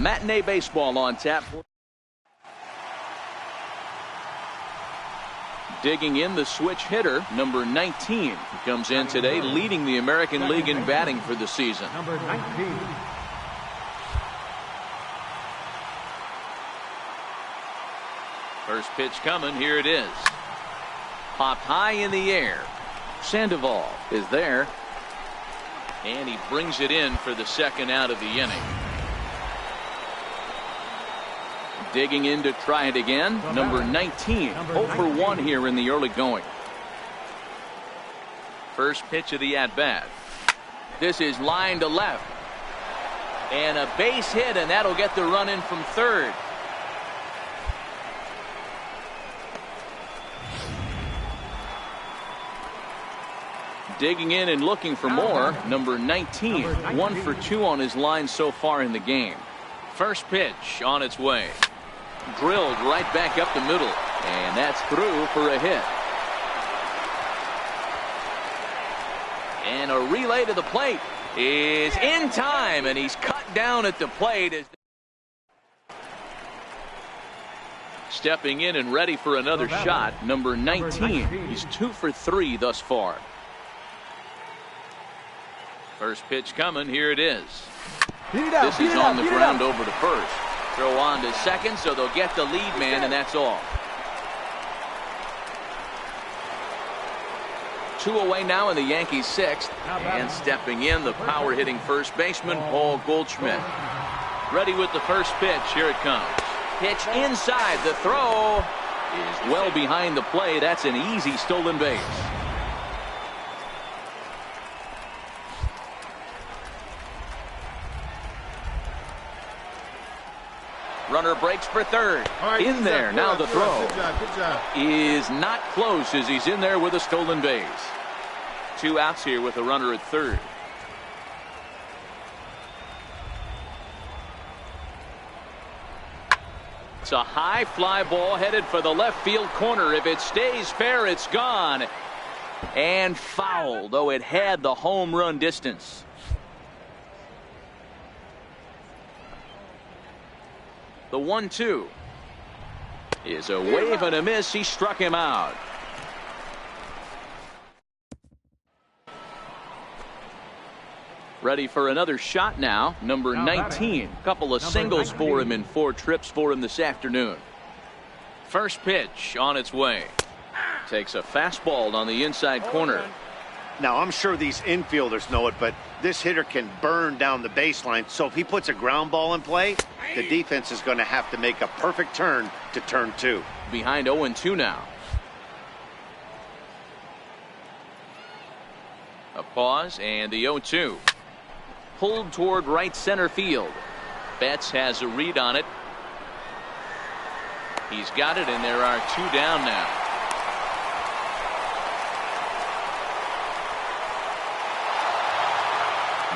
Matinee baseball on tap. Digging in, the switch hitter, number 19, who comes in today leading the American League in batting for the season. Number 19. First pitch coming. Here it is. Popped high in the air. Sandoval is there. And he brings it in for the second out of the inning. Digging in to try it again. Number 19. 0 for 1 here in the early going. First pitch of the at-bat. This is line to left. And a base hit, and that'll get the run in from third. Digging in and looking for more. Number 19. 1 for 2 on his line so far in the game. First pitch on its way. Drilled right back up the middle. And that's through for a hit. And a relay to the plate is in time. And he's cut down at the plate. Stepping in and ready for another shot. Number 19. He's 2 for 3 thus far. First pitch coming. Here it is. This is on the ground over to first. Throw on to second, so they'll get the lead man, and that's all. 2 away now in the Yankees' 6th. And stepping in, the power-hitting first baseman, Paul Goldschmidt. Ready with the first pitch. Here it comes. Pitch inside. The throw is well behind the play. That's an easy stolen base. Runner breaks for third. In there. Now the throw is not close as he's in there with a stolen base. 2 outs here with a runner at third. It's a high fly ball headed for the left field corner. If it stays fair, it's gone. And foul, though it had the home run distance. The 1-2 is a wave and a miss. He struck him out. Ready for another shot now. Number 19. Couple of singles for him in 4 trips for him this afternoon. First pitch on its way. Takes a fastball on the inside corner. Now, I'm sure these infielders know it, but this hitter can burn down the baseline. So if he puts a ground ball in play, the defense is going to have to make a perfect turn to turn 2. Behind 0-2 now. A pause and the 0-2. Pulled toward right center field. Betts has a read on it. He's got it, and there are 2 down now.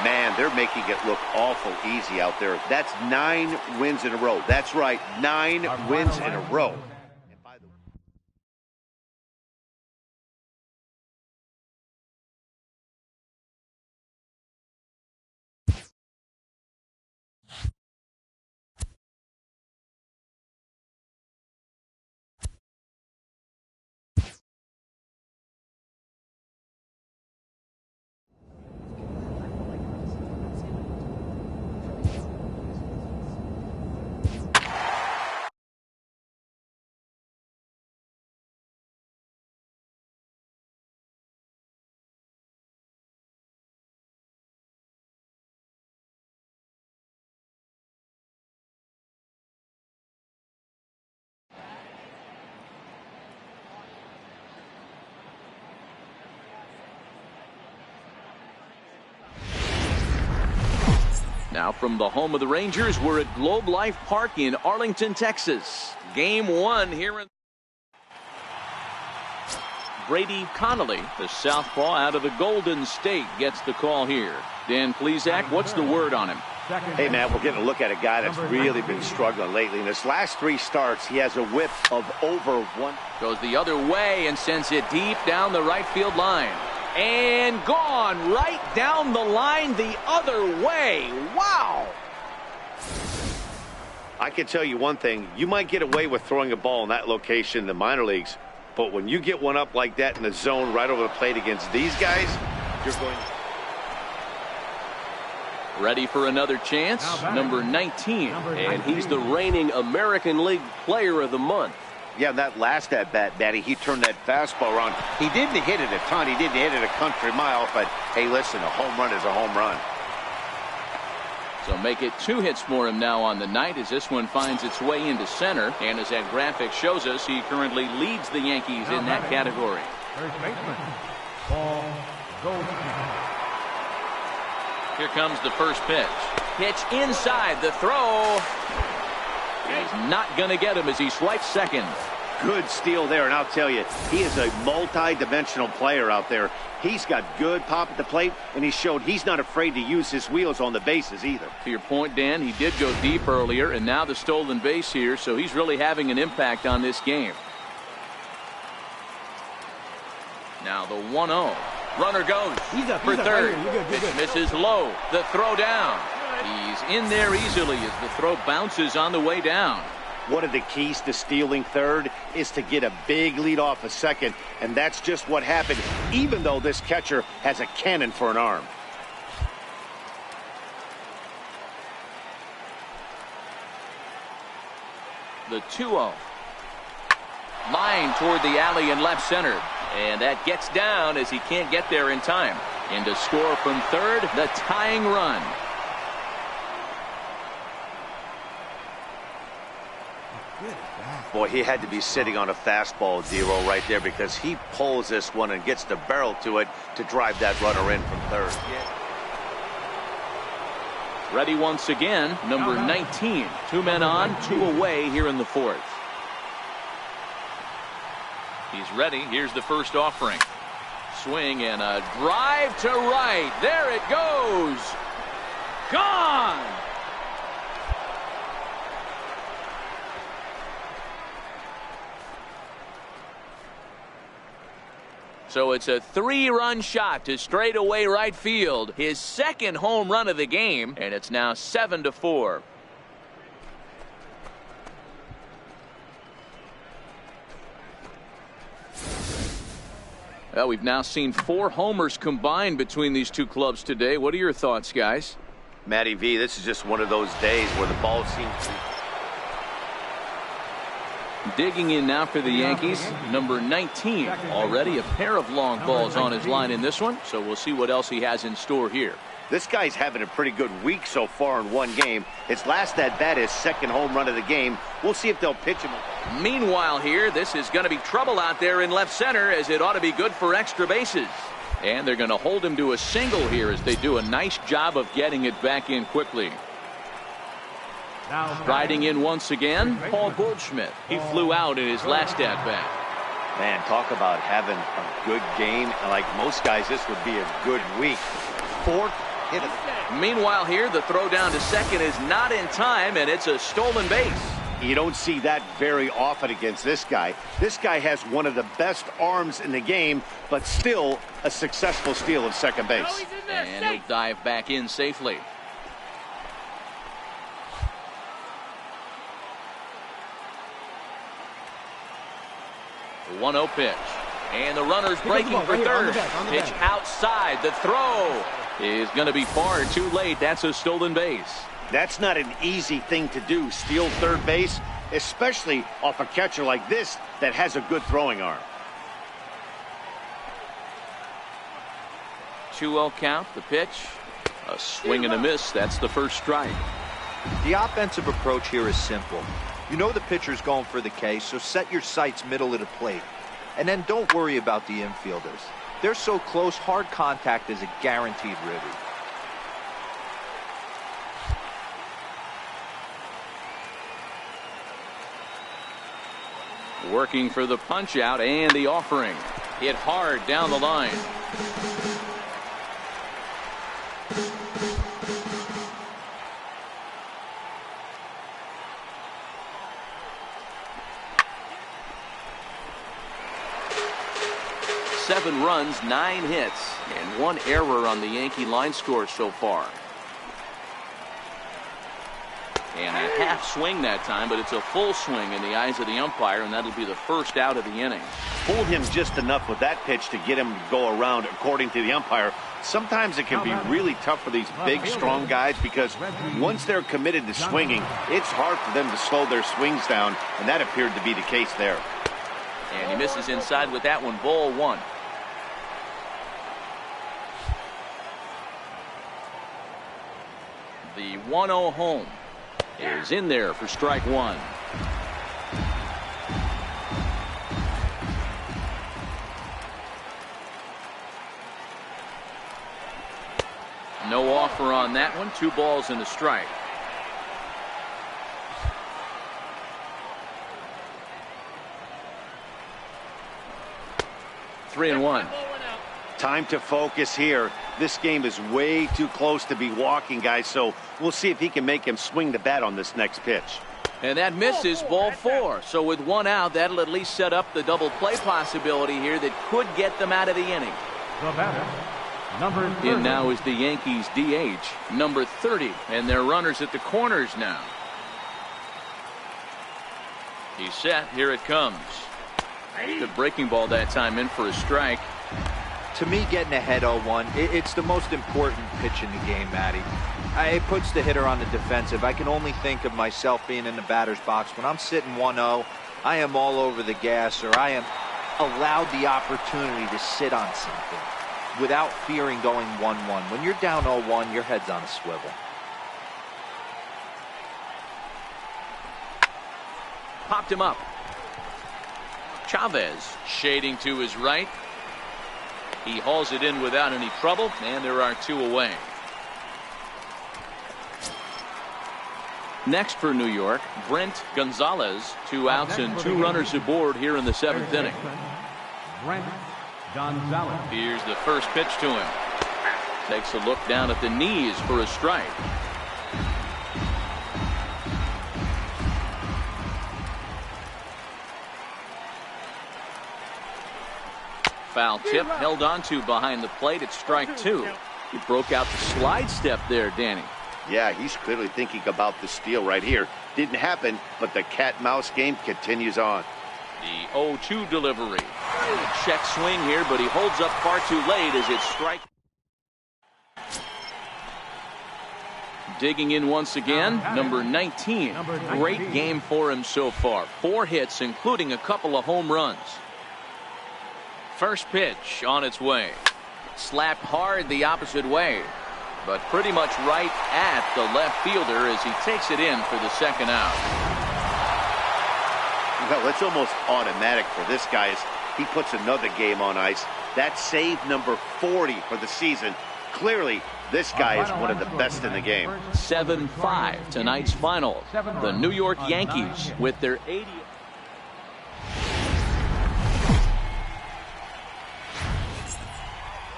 Man, they're making it look awful easy out there. That's 9 wins in a row. That's right, 9 wins in a row. Now from the home of the Rangers, we're at Globe Life Park in Arlington, Texas. Game 1 here in Brady Connolly, the southpaw out of the Golden State, gets the call here. Dan Plesac, what's the word on him? Hey, Matt, we're getting a look at a guy that's really been struggling lately. In his last 3 starts, he has a whip of over 1. Goes the other way and sends it deep down the right field line. And gone right down the line the other way. Wow. I can tell you one thing. You might get away with throwing a ball in that location in the minor leagues, but when you get one up like that in the zone right over the plate against these guys, you're going to... Ready for another chance, number 19. And he's the reigning American League Player of the Month. Yeah, that last at-bat, Matty, he turned that fastball around. He didn't hit it a ton. He didn't hit it a country mile, but, hey, listen, a home run is a home run. So make it 2 hits for him now on the night as this one finds its way into center. And as that graphic shows us, he currently leads the Yankees in that category. First baseman, Paul Goldschmidt. Here comes the first pitch. Pitch inside. The throw. He's not going to get him as he swipes second. Good steal there, and I'll tell you, he is a multi-dimensional player out there. He's got good pop at the plate, and he showed he's not afraid to use his wheels on the bases either. To your point, Dan, he did go deep earlier, and now the stolen base here, so he's really having an impact on this game. Now the 1-0. Runner goes for third. Pitch misses low. The throw down. He's in there easily as the throw bounces on the way down. One of the keys to stealing third is to get a big lead off a second, and that's just what happened, even though this catcher has a cannon for an arm. The 2-0. Line toward the alley in left center. And that gets down as he can't get there in time. And to score from third, the tying run. Boy, he had to be sitting on a fastball, Zero, right there, because he pulls this one and gets the barrel to it to drive that runner in from third. Ready once again, number 19. 2 men on, 2 away here in the fourth. He's ready. Here's the first offering. Swing and a drive to right. There it goes. Gone. So it's a 3-run shot to straightaway right field. His second home run of the game, and it's now 7-4. Well, we've now seen 4 homers combined between these two clubs today. What are your thoughts, guys? Matty V, this is just one of those days where the ball seems to... Digging in now for the Yankees, number 19. Already a pair of long balls on his line in this one, so we'll see what else he has in store here. This guy's having a pretty good week so far in one game. His last at-bat is second home run of the game. We'll see if they'll pitch him. Meanwhile here, this is going to be trouble out there in left center as it ought to be good for extra bases. And they're going to hold him to a single here as they do a nice job of getting it back in quickly. Riding in once again, Paul Goldschmidt. He flew out in his last at-bat. Man, talk about having a good game. Like most guys, this would be a good week. Fourth hit it. Meanwhile here, the throw down to second is not in time, and it's a stolen base. You don't see that very often against this guy. This guy has one of the best arms in the game, but still a successful steal of second base. And he'll dive back in safely. The 1-0 pitch. And the runner's breaking for third. Pitch outside. The throw is going to be far too late. That's a stolen base. That's not an easy thing to do, steal third base, especially off a catcher like this that has a good throwing arm. 2-0 count. The pitch. A swing and a miss. That's the first strike. The offensive approach here is simple. You know the pitcher's going for the K, so set your sights middle of the plate. And then don't worry about the infielders. They're so close, hard contact is a guaranteed ribby. Working for the punch out and the offering. Hit hard down the line. Seven runs, 9 hits, and 1 error on the Yankee line score so far. And a half swing that time, but it's a full swing in the eyes of the umpire, and that'll be the first out of the inning. Fooled him just enough with that pitch to get him to go around, according to the umpire. Sometimes it can be really tough for these big, strong guys because once they're committed to swinging, it's hard for them to slow their swings down, and that appeared to be the case there. And he misses inside with that one. Ball one. The 1-0 home is in there for strike one. No offer on that one. 2 balls and a strike. Three and one. Time to focus here. This game is way too close to be walking, guys, so we'll see if he can make him swing the bat on this next pitch. And that misses. Ball 4. So with 1 out, that'll at least set up the double play possibility here that could get them out of the inning. The batter, number 30. In now is the Yankees DH, number 30, and they're runners at the corners now. He's set. Here it comes. The breaking ball that time in for a strike. To me, getting ahead 0-1, it's the most important pitch in the game, Matty. It puts the hitter on the defensive. I can only think of myself being in the batter's box. When I'm sitting 1-0, I am all over the gas, or I am allowed the opportunity to sit on something without fearing going 1-1. When you're down 0-1, your head's on a swivel. Popped him up. Chavez shading to his right. He hauls it in without any trouble, and there are 2 away. Next for New York, Brent Gonzalez. 2 outs and 2 runners aboard here in the 7th inning. Brent Gonzalez. Here's the first pitch to him. Takes a look down at the knees for a strike. Foul tip held on to behind the plate at strike 2. He broke out the slide step there, Danny. Yeah, he's clearly thinking about the steal right here. Didn't happen, but the cat-mouse game continues on. The 0-2 delivery. Check swing here, but he holds up far too late as it's strike. Digging in once again, number 19. Great game for him so far. 4 hits, including a couple of home runs. First pitch on its way. Slapped hard the opposite way, but pretty much right at the left fielder as he takes it in for the 2nd out. Well, it's almost automatic for this guy as he puts another game on ice. That's save number 40 for the season. Clearly, this guy is one of the best in the game. 7-5 tonight's final. The New York Yankees with their 80th.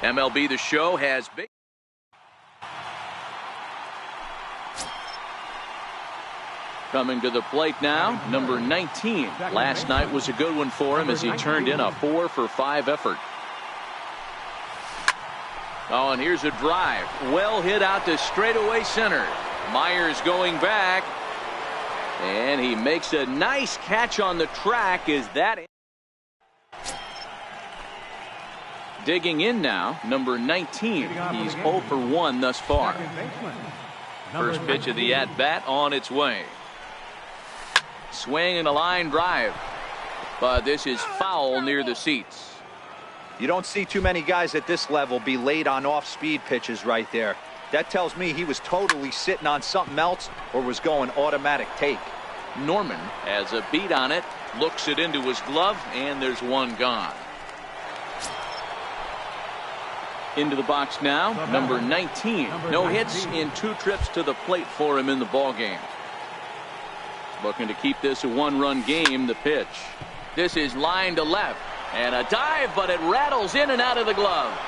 MLB The Show has big. Coming to the plate now, number 19. Last night was a good one for him as he turned in a 4-for-5 effort. Oh, and here's a drive. Well hit out to straightaway center. Myers going back. And he makes a nice catch on the track. Is that it? Digging in now, number 19. He's 0 for 1 thus far. First pitch of the at-bat on its way. Swing and a line drive. But this is foul near the seats. You don't see too many guys at this level be late on off-speed pitches right there. That tells me he was totally sitting on something else or was going automatic take. Norman has a beat on it, looks it into his glove, and there's one gone. Into the box now, number 19. No hits in 2 trips to the plate for him in the ballgame. Looking to keep this a 1-run game. The pitch. This is line to left. And a dive, but it rattles in and out of the glove.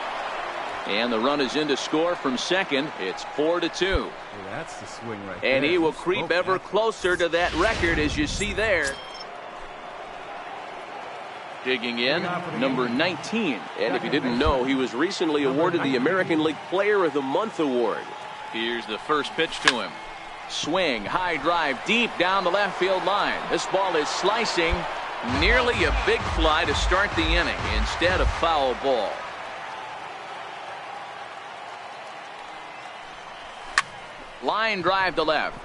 And the run is in to score from second. It's 4-2. That's the swing right there. And he will creep ever closer to that record, as you see there. Digging in, number 19. And if you didn't know, he was recently awarded the American League Player of the Month award. Here's the first pitch to him. Swing, high drive, deep down the left field line. This ball is slicing. Nearly a big fly to start the inning. Instead, a foul ball. Line drive to left.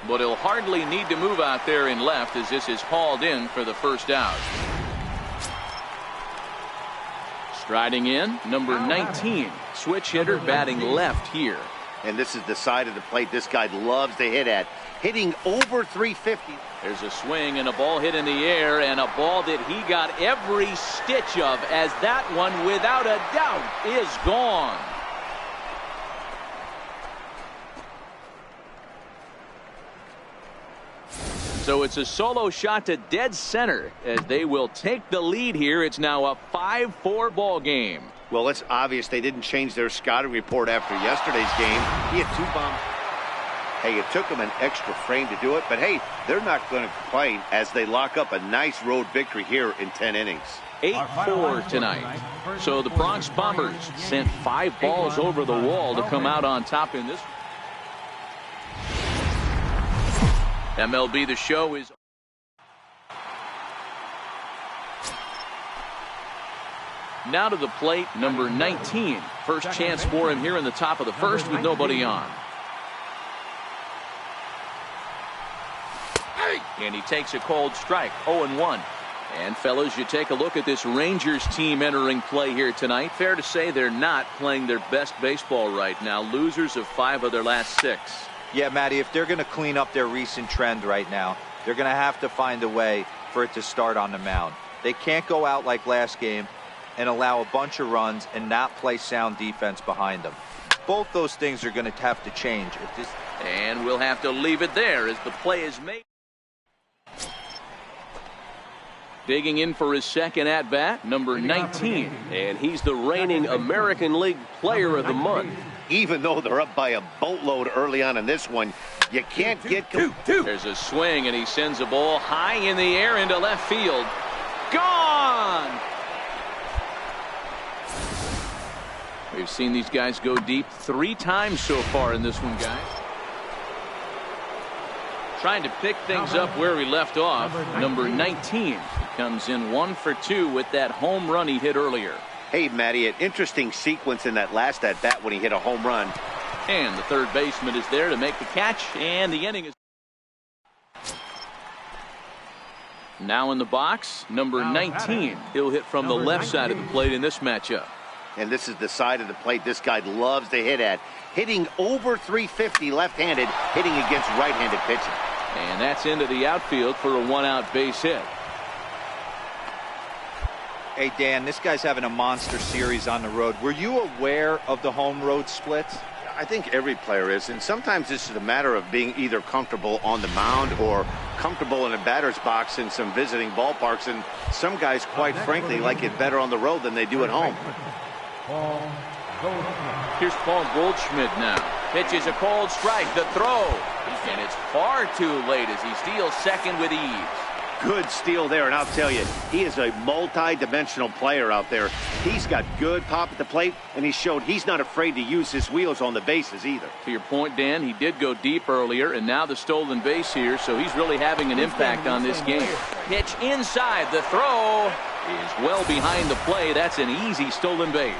But he'll hardly need to move out there in left as this is hauled in for the first out. Striding in, number 19. Switch hitter batting left here. And this is the side of the plate this guy loves to hit at. Hitting over 350. There's a swing and a ball hit in the air, and a ball that he got every stitch of, as that one, without a doubt, is gone. So it's a solo shot to dead center as they will take the lead here. It's now a 5-4 ball game. Well, it's obvious they didn't change their scouting report after yesterday's game. He had 2 bombs. Hey, it took them an extra frame to do it, but hey, they're not going to complain as they lock up a nice road victory here in 10 innings. 8-4 tonight. So the Bronx Bombers sent 5 balls over the wall to come out on top in this. MLB The Show is now to the plate, number 19. First chance for him here in the top of the first with nobody on. And he takes a cold strike, 0-1. And fellas, you take a look at this Rangers team entering play here tonight. Fair to say they're not playing their best baseball right now. Losers of 5 of their last 6. Yeah, Matty, if they're going to clean up their recent trend right now, they're going to have to find a way for it to start on the mound. They can't go out like last game and allow a bunch of runs and not play sound defense behind them. Both those things are going to have to change. And we'll have to leave it there as the play is made. Digging in for his second at-bat, number 19. And he's the reigning American League Player of the Month. Even though they're up by a boatload early on in this one, you can't get... There's a swing, and he sends a ball high in the air into left field. Gone! We've seen these guys go deep 3 times so far in this one, guys. Trying to pick things up where he left off, number 19. He comes in 1 for 2 with that home run he hit earlier. Hey, Matty, an interesting sequence in that last at-bat when he hit a home run. And the third baseman is there to make the catch, and the inning is... Now in the box, number 19. He'll hit from the left side of the plate in this matchup. And this is the side of the plate this guy loves to hit at. Hitting over 350 left-handed, hitting against right-handed pitching. And that's into the outfield for a 1-out base hit. Hey, Dan, this guy's having a monster series on the road. Were you aware of the home road splits? I think every player is, and sometimes this is a matter of being either comfortable on the mound or comfortable in a batter's box in some visiting ballparks, and some guys, quite frankly, like it better on the road than they do at home. Here's Paul Goldschmidt now. Pitches a cold strike, the throw, and it's far too late as he steals second with ease. Good steal there, and I'll tell you, he is a multi-dimensional player out there. He's got good pop at the plate, and he showed he's not afraid to use his wheels on the bases either. To your point, Dan, he did go deep earlier, and now the stolen base here, so he's really having an impact on this game. Pitch inside, the throw is well behind the play. That's an easy stolen base.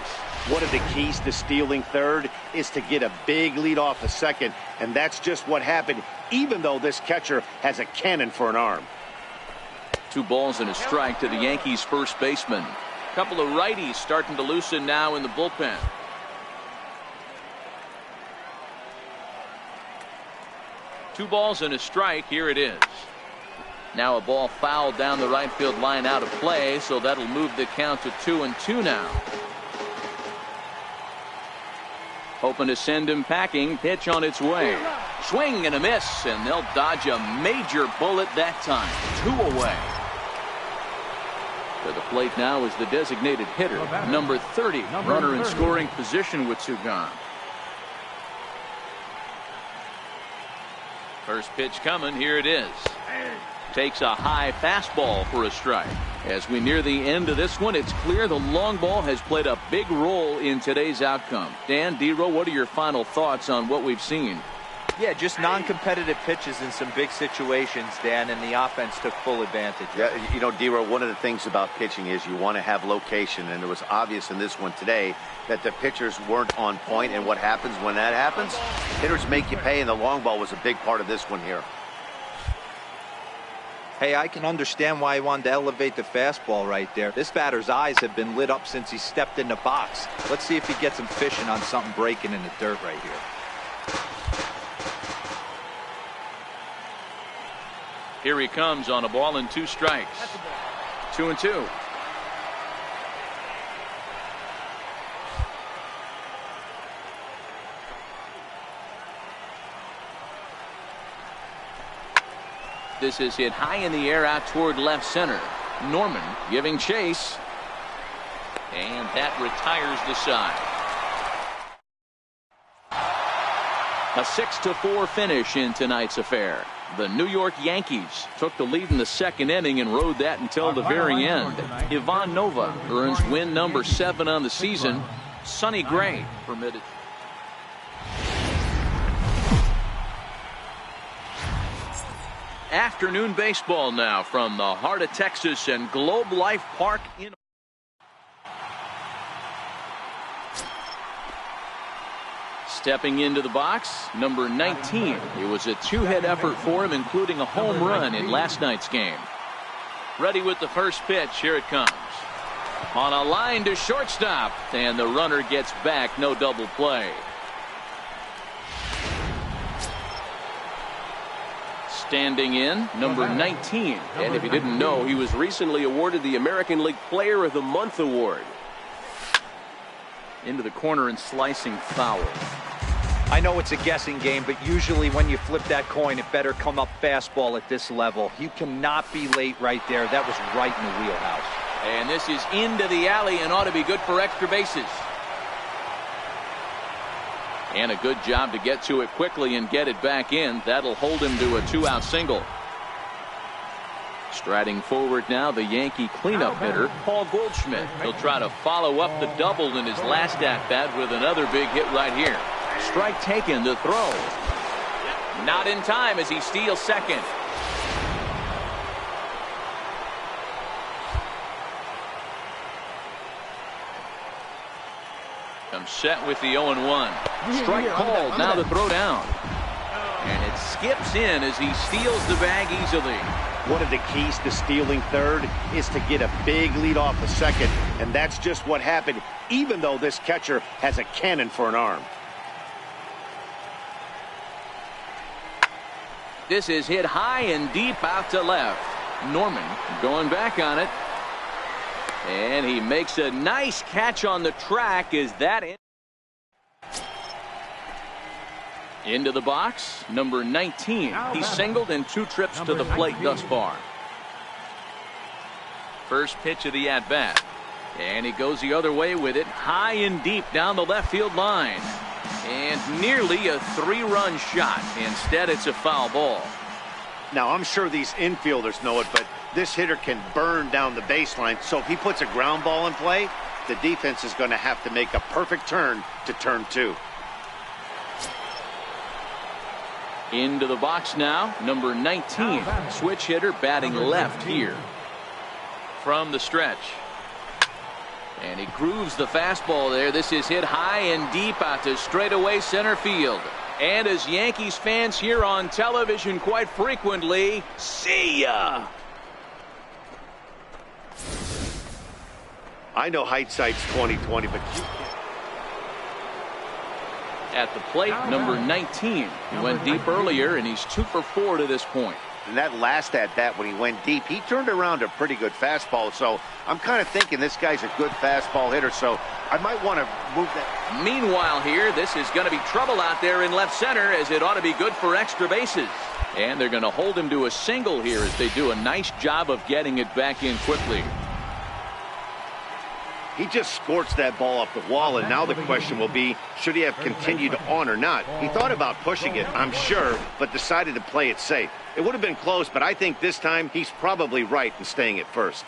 One of the keys to stealing third is to get a big lead off a second, and that's just what happened, even though this catcher has a cannon for an arm. 2 balls and a strike to the Yankees first baseman. A couple of righties starting to loosen now in the bullpen. Two balls and a strike. Here it is. Now a ball fouled down the right field line out of play, so that'll move the count to 2-2 now. Hoping to send him packing. Pitch on its way. Swing and a miss, and they'll dodge a major bullet that time. 2 away. To the plate now is the designated hitter, number 30. Runner in scoring position with 2 gone. First pitch coming. Here it is. Takes a high fastball for a strike. As we near the end of this one, it's clear the long ball has played a big role in today's outcome. Dan, D-Row, what are your final thoughts on what we've seen? Yeah, just non-competitive pitches in some big situations, Dan, and the offense took full advantage. Yeah, you know, D-Row, one of the things about pitching is you want to have location, and it was obvious in this one today that the pitchers weren't on point, and what happens when that happens? Hitters make you pay, and the long ball was a big part of this one here. Hey, I can understand why he wanted to elevate the fastball right there. This batter's eyes have been lit up since he stepped in the box. Let's see if he gets him fishing on something breaking in the dirt right here. Here he comes on a ball and 2 strikes. 2-2. This is hit high in the air out toward left center. Norman giving chase. And that retires the side. A 6-4 finish in tonight's affair. The New York Yankees took the lead in the second inning and rode that until the very end. Ivan Nova earns win number 7 on the season. Sonny Gray permitted. Afternoon baseball now from the heart of Texas and Globe Life Park in. Stepping into the box, number 19. It was a 2-hit effort for him, including a home run in last night's game. Ready with the first pitch. Here it comes. On a line to shortstop, and the runner gets back. No double play. Standing in, number 19. And if you didn't know, he was recently awarded the American League Player of the Month award. Into the corner and slicing foul. I know it's a guessing game, but usually when you flip that coin, it better come up fastball at this level. You cannot be late right there. That was right in the wheelhouse. And this is into the alley and ought to be good for extra bases. And a good job to get to it quickly and get it back in. That'll hold him to a 2-out single. Striding forward now, the Yankee cleanup hitter, Paul Goldschmidt. He'll try to follow up the double in his last at-bat with another big hit right here. Strike taken, the throw. Not in time as he steals second. Comes set with the 0-1. Strike called, now the throw down. And it skips in as he steals the bag easily. One of the keys to stealing third is to get a big lead off a second, and that's just what happened, even though this catcher has a cannon for an arm. This is hit high and deep out to left. Norman going back on it. And he makes a nice catch on the track. Is that in? Into the box, number 19. He's singled in 2 trips to the plate thus far. First pitch of the at-bat. And he goes the other way with it, high and deep down the left field line. And nearly a 3-run shot. Instead, it's a foul ball. Now, I'm sure these infielders know it, but this hitter can burn down the baseline. So if he puts a ground ball in play, the defense is going to have to make a perfect turn to turn 2. Into the box now, number 19. Switch hitter batting left here. From the stretch. And he grooves the fastball there. This is hit high and deep out to straightaway center field. And as Yankees fans hear on television quite frequently, see ya! I know hindsight's 20/20, but you can't. At the plate, number 19. He went deep earlier, and he's 2 for 4 to this point. And that last at-bat when he went deep, he turned around a pretty good fastball. So I'm kind of thinking this guy's a good fastball hitter, so I might want to move that. Meanwhile here, this is going to be trouble out there in left center, as it ought to be good for extra bases. And they're going to hold him to a single here as they do a nice job of getting it back in quickly. He just scorched that ball off the wall, and now the question will be, should he have continued on or not? He thought about pushing it, I'm sure, but decided to play it safe. It would have been close, but I think this time he's probably right in staying at first.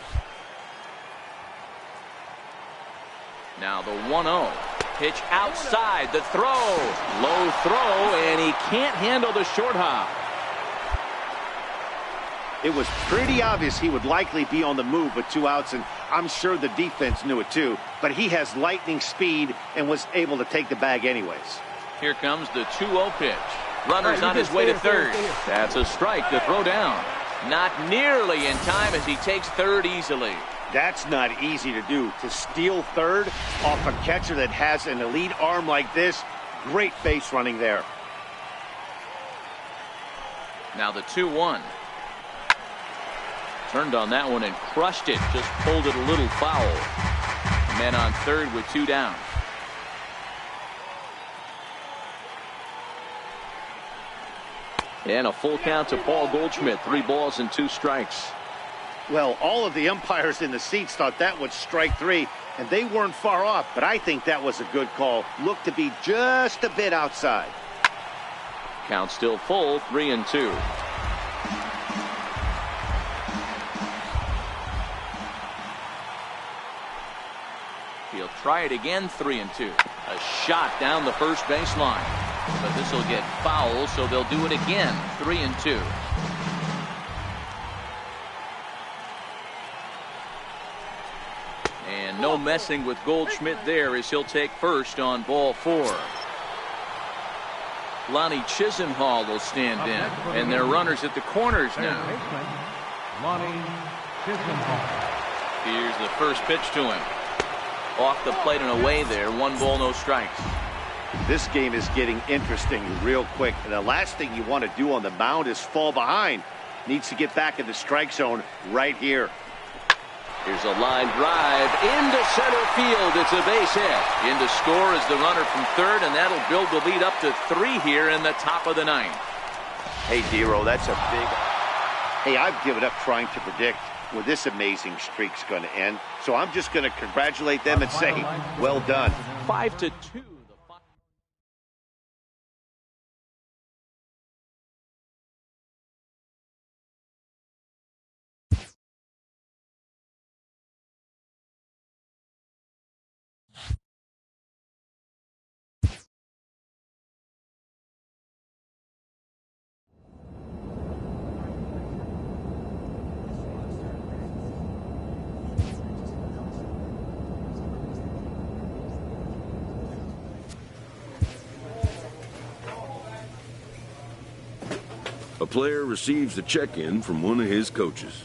Now the 1-0. Pitch outside, the throw. Low throw, and he can't handle the short hop. It was pretty obvious he would likely be on the move with 2 outs, and I'm sure the defense knew it too. But he has lightning speed and was able to take the bag anyways. Here comes the 2-0 pitch. Runner's on his way to third. That's a strike to throw down. Not nearly in time as he takes third easily. That's not easy to do. To steal third off a catcher that has an elite arm like this, great base running there. Now the 2-1. Turned on that one and crushed it. Just pulled it a little foul. Men on third with 2 down. And a full count to Paul Goldschmidt. 3 balls and 2 strikes. Well, all of the umpires in the seats thought that was strike 3, and they weren't far off, but I think that was a good call. Looked to be just a bit outside. Count still full, 3-2. He'll try it again, 3-2. A shot down the first baseline. But this will get foul, so they'll do it again, 3-2. And no messing with Goldschmidt there as he'll take first on ball 4. Lonnie Chisenhall will stand in, and their runners at the corners now. Lonnie Chisenhall. Here's the first pitch to him. Off the plate and away there. 1 ball, no strikes. This game is getting interesting real quick, and the last thing you want to do on the mound is fall behind. Needs to get back in the strike zone right here. Here's a line drive into center field. It's a base hit. In to score is the runner from third, and that'll build the lead up to 3 here in the top of the 9th. Hey, Dero, that's a big... Hey, I've given up trying to predict where this amazing streak's going to end, so I'm just going to congratulate them and say, well done. 5-2. A player receives a check-in from one of his coaches.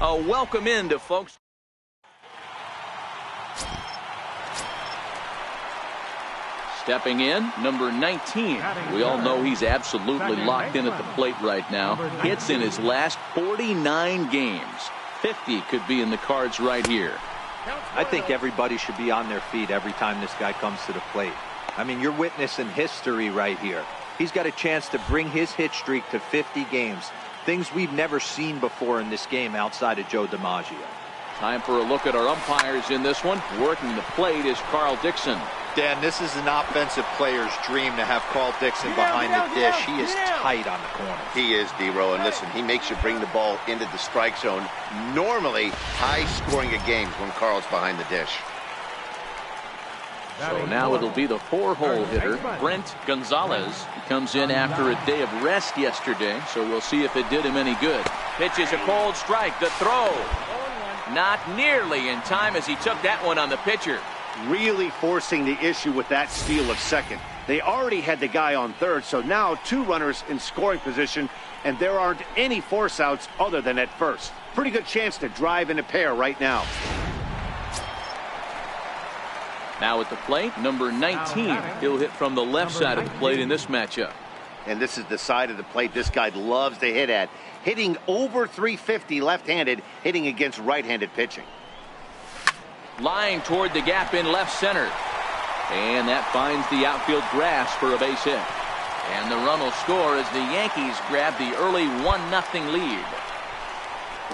Welcome in to folks. Stepping in, number 19. We all know he's absolutely locked in at the plate right now. Hits in his last 49 games. 50 could be in the cards right here. I think everybody should be on their feet every time this guy comes to the plate. I mean, you're witnessing history right here. He's got a chance to bring his hit streak to 50 games. Things we've never seen before in this game outside of Joe DiMaggio. Time for a look at our umpires in this one. Working the plate is Carl Dixon. Dan, this is an offensive player's dream to have Carl Dixon behind the dish. He is tight on the corner. He is, D-Row, and listen, he makes you bring the ball into the strike zone. Normally, high scoring of games when Carl's behind the dish. So now it'll be the 4-hole hitter, Brent Gonzalez. He comes in after a day of rest yesterday, so we'll see if it did him any good. Pitches a cold strike. The throw. Not nearly in time as he took that one on the pitcher. Really forcing the issue with that steal of second. They already had the guy on third, so now 2 runners in scoring position, and there aren't any force outs other than at first. Pretty good chance to drive in a pair right now. Now at the plate, number 19. He'll hit from the left side of the plate in this matchup. And this is the side of the plate this guy loves to hit at. Hitting over 350 left-handed, hitting against right-handed pitching. Line toward the gap in left center. And that finds the outfield grass for a base hit. And the run will score as the Yankees grab the early 1-0 lead.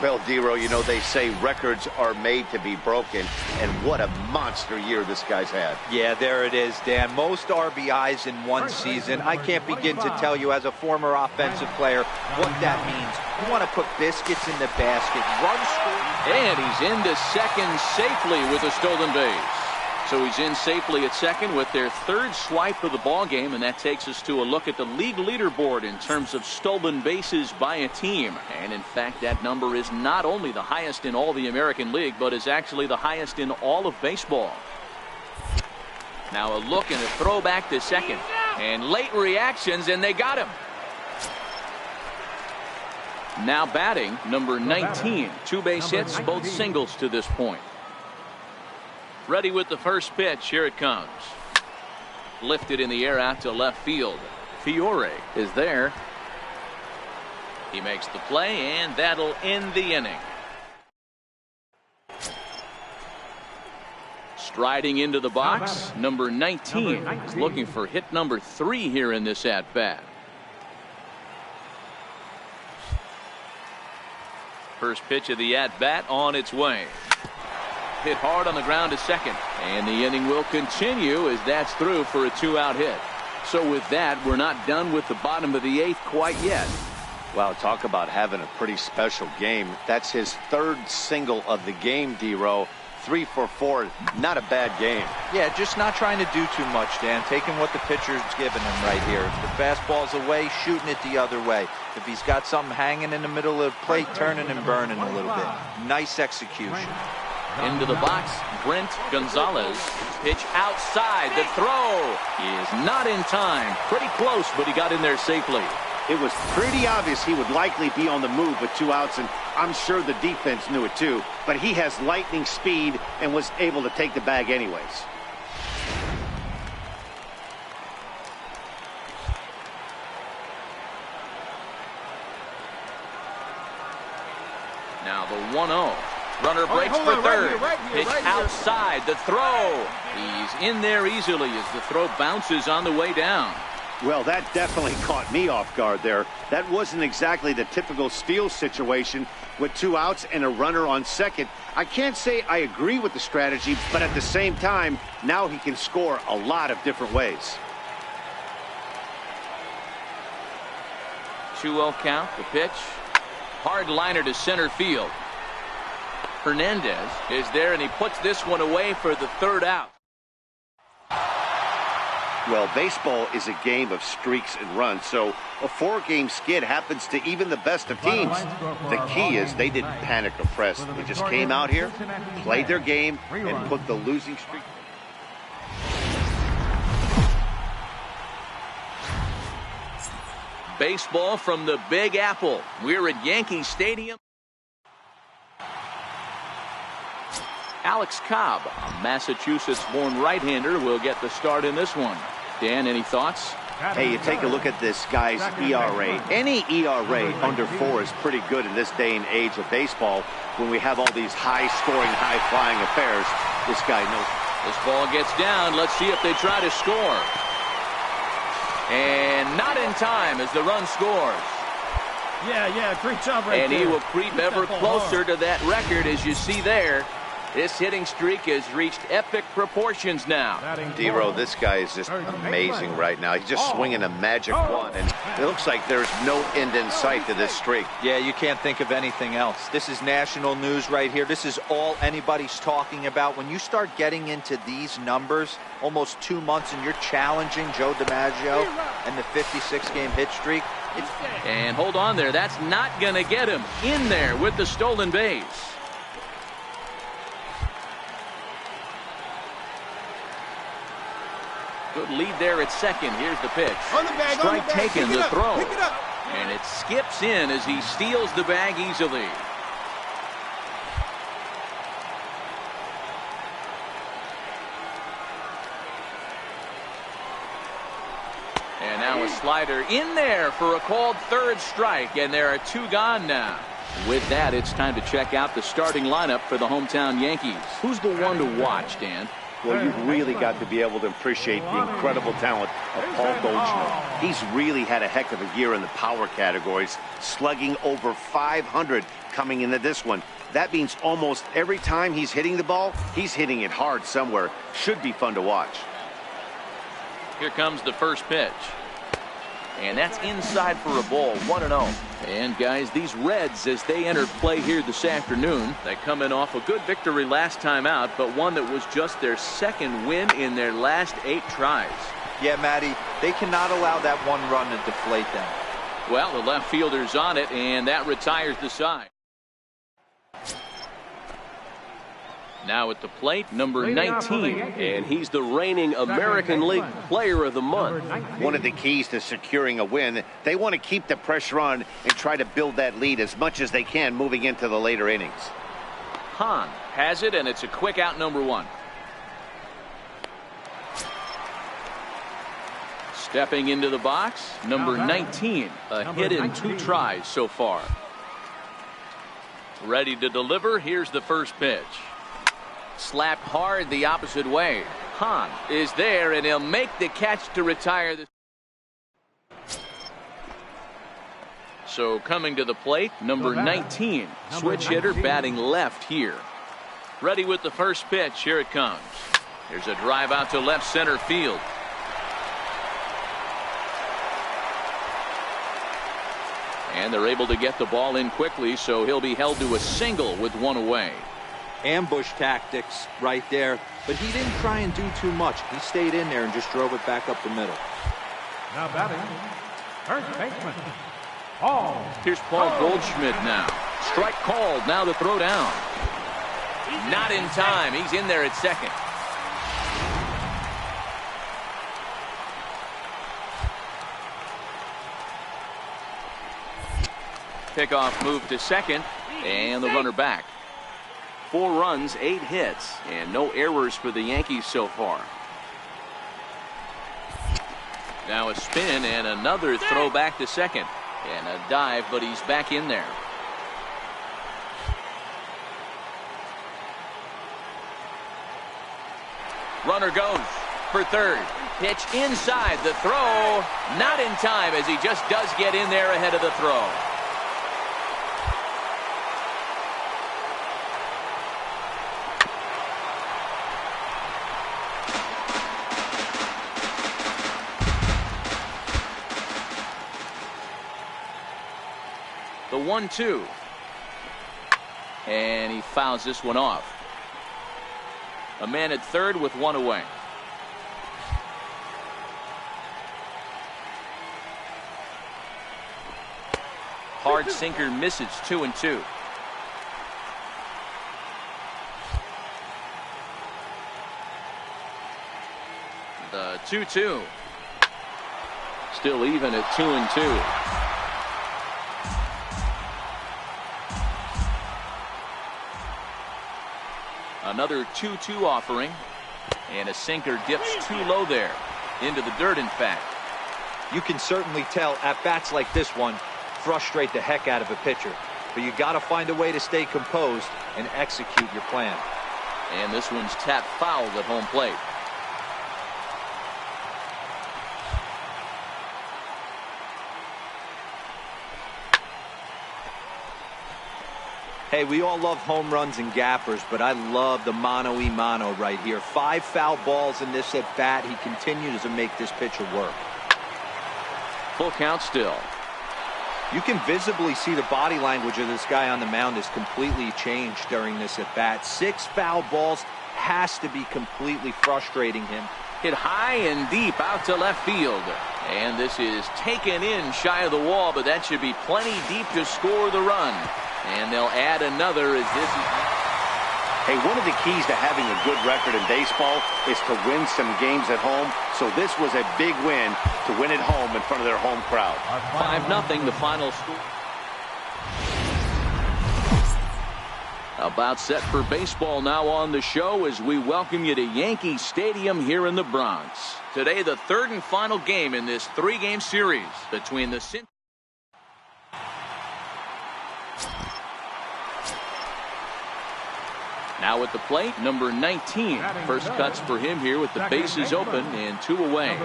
Well, D-Row, you know they say records are made to be broken, and what a monster year this guy's had. Yeah, there it is, Dan. Most RBIs in one season. I can't begin to tell you as a former offensive player what that means. You want to put biscuits in the basket, run score. And he's into second safely with a stolen base. So he's in safely at second with their 3rd swipe of the ball game, and that takes us to a look at the league leaderboard in terms of stolen bases by a team. And in fact, that number is not only the highest in all the American League, but is actually the highest in all of baseball. Now a look and a throw back to second, and late reactions, and they got him. Now batting, number 19. 2 base hits, both singles to this point. Ready with the first pitch. Here it comes. Lifted in the air out to left field. Fiore is there. He makes the play, and that'll end the inning. Striding into the box, number 19. He's looking for hit number 3 here in this at-bat. First pitch of the at-bat on its way. Hit hard on the ground to second, and the inning will continue as that's through for a 2-out hit. So with that, we're not done with the bottom of the 8th quite yet. Wow, talk about having a pretty special game. That's his 3rd single of the game, D-Row. 3 for 4, not a bad game. Yeah, just not trying to do too much, Dan. Taking what the pitcher's giving him right here. If the fastball's away, shooting it the other way. If he's got something hanging in the middle of the plate, turning and burning a little bit. Nice execution. Into the box, Brent Gonzalez. Pitch outside. The throw is not in time. Pretty close, but he got in there safely. It was pretty obvious he would likely be on the move with 2 outs, and I'm sure the defense knew it too. But he has lightning speed and was able to take the bag anyways. Now the 1-0. Runner breaks for third. Pitch outside. The throw. He's in there easily as the throw bounces on the way down. Well, that definitely caught me off guard there. That wasn't exactly the typical steal situation with 2 outs and a runner on second. I can't say I agree with the strategy, but at the same time, now he can score a lot of different ways. 2-0 count. The pitch. Hard liner to center field. Hernandez is there, and he puts this one away for the 3rd out. Well, baseball is a game of streaks and runs, so a 4-game skid happens to even the best of teams. The key is they didn't panic or press. They just came out here, played their game, and put the losing streak. Baseball from the Big Apple. We're at Yankee Stadium. Alex Cobb, a Massachusetts-born right-hander, will get the start in this one. Dan, any thoughts? Hey, you take a look at this guy's ERA. Any ERA under 4 is pretty good in this day and age of baseball when we have all these high-scoring, high-flying affairs. This guy knows. This ball gets down. Let's see if they try to score. And not in time as the run scores. Yeah, great job right and there. He will creep ever closer to that record, as you see there. This hitting streak has reached epic proportions now. D-Row, this guy is just amazing right now. He's just swinging a magic wand, and it looks like there's no end in sight to this streak. Yeah, you can't think of anything else. This is national news right here. This is all anybody's talking about. When you start getting into these numbers, almost 2 months, and you're challenging Joe DiMaggio and the 56-game hit streak. And hold on there. That's not going to get him in there with the stolen base. Good lead there at second. Here's the pitch. Strike taken, the throw. And it skips in as he steals the bag easily. And now a slider in there for a called third strike. And there are 2 gone now. With that, it's time to check out the starting lineup for the hometown Yankees. Who's the one to watch, Dan? Well, you've really got to be able to appreciate the incredible talent of Paul Goldschmidt. He's really had a heck of a year in the power categories, slugging over 500 coming into this one. That means almost every time he's hitting the ball, he's hitting it hard somewhere. Should be fun to watch. Here comes the first pitch. And that's inside for a ball, 1-0. And guys, these Reds, as they enter play here this afternoon, they come in off a good victory last time out, but one that was just their second win in their last 8 tries. Yeah, Matty, they cannot allow that one run to deflate them. Well, the left fielder's on it, and that retires the side. Now at the plate, number 19. And he's the reigning American League Player of the Month. One of the keys to securing a win, they want to keep the pressure on and try to build that lead as much as they can moving into the later innings. Hahn has it, and it's a quick out, number 1. Stepping into the box, number 19. A hit in 2 tries so far. Ready to deliver. Here's the first pitch. Slapped hard the opposite way. Hahn is there, and he'll make the catch to retire the. So coming to the plate, number 19. Switch hitter batting left here. Ready with the first pitch. Here it comes. There's a drive out to left center field. And they're able to get the ball in quickly, so he'll be held to a single with 1 away. Ambush tactics right there, but he didn't try and do too much. He stayed in there and just drove it back up the middle. Now batting, first baseman, Paul. Here's Paul Goldschmidt now. Strike called. Now the throw down. Not in time. He's in there at second. Pickoff move to second, and the runner back. 4 runs, 8 hits, and no errors for the Yankees so far. Now a spin and another throw back to second. And a dive, but he's back in there. Runner goes for third. Pitch inside, the throw. Not in time, as he just does get in there ahead of the throw. The 1-2. And he fouls this one off. A man at third with 1 away. Hard sinker misses, 2-2. The 2-2. Still even at 2-2. Another 2-2 offering. And a sinker dips too low there. Into the dirt, in fact. You can certainly tell at-bats like this one frustrate the heck out of a pitcher. But you got to find a way to stay composed and execute your plan. And this one's tapped foul at home plate. Hey, we all love home runs and gappers, but I love the mano-a-mano right here. 5 foul balls in this at bat. He continues to make this pitcher work. Full count still. You can visibly see the body language of this guy on the mound is completely changed during this at bat. 6 foul balls has to be completely frustrating him. Hit high and deep out to left field. And this is taken in shy of the wall, but that should be plenty deep to score the run. And they'll add another as this is... Hey, one of the keys to having a good record in baseball is to win some games at home. So this was a big win to win at home in front of their home crowd. 5-0 the final score. About set for baseball now on the show as we welcome you to Yankee Stadium here in the Bronx. Today, the third and final game in this 3-game series between the... Now at the plate, number 19. First cuts for him here with the bases open and 2 away.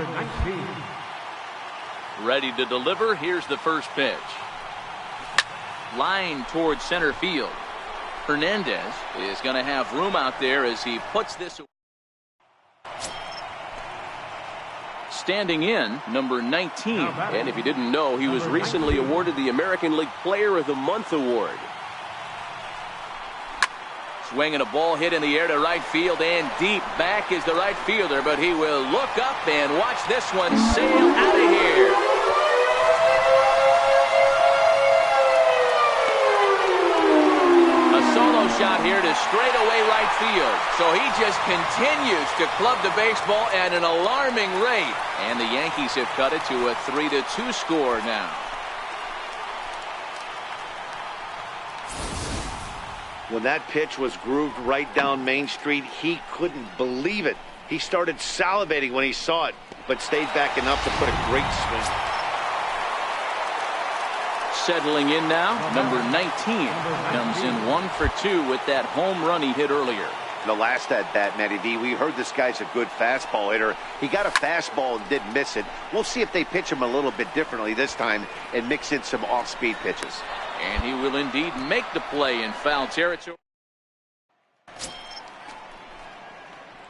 Ready to deliver. Here's the first pitch. Line towards center field. Hernandez is going to have room out there as he puts this. Standing in, number 19. And if you didn't know, he was recently awarded the American League Player of the Month award. Swinging a ball hit in the air to right field and deep back is the right fielder, but he will look up and watch this one sail out of here. A solo shot here to straightaway right field. So he just continues to club the baseball at an alarming rate. And the Yankees have cut it to a 3-2 score now. When that pitch was grooved right down Main Street, he couldn't believe it. He started salivating when he saw it, but stayed back enough to put a great swing. Settling in now, number 19 comes in 1 for 2 with that home run he hit earlier. The last at bat, Matty D, we heard this guy's a good fastball hitter. He got a fastball and didn't miss it. We'll see if they pitch him a little bit differently this time and mix in some off-speed pitches. And he will indeed make the play in foul territory.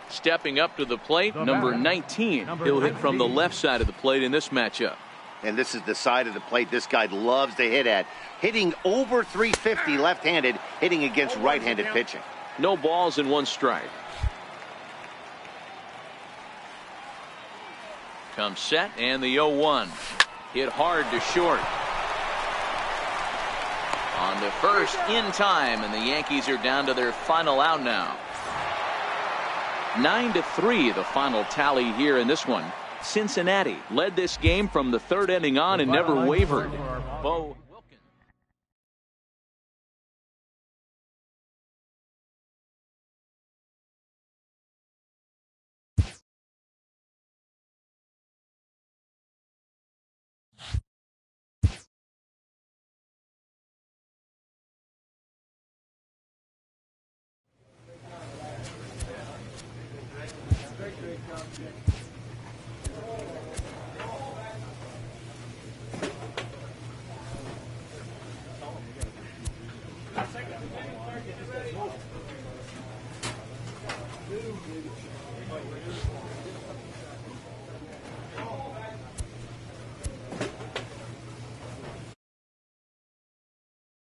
Stepping up to the plate, number 19. He'll hit from the left side of the plate in this matchup. And this is the side of the plate this guy loves to hit at. Hitting over 350 left-handed, hitting against right-handed pitching. No balls and 1 strike. Comes set and the 0-1. Hit hard to short. On the first in time, and the Yankees are down to their final out now. 9-3 the final tally here in this one. Cincinnati led this game from the 3rd inning on and never wavered. Bo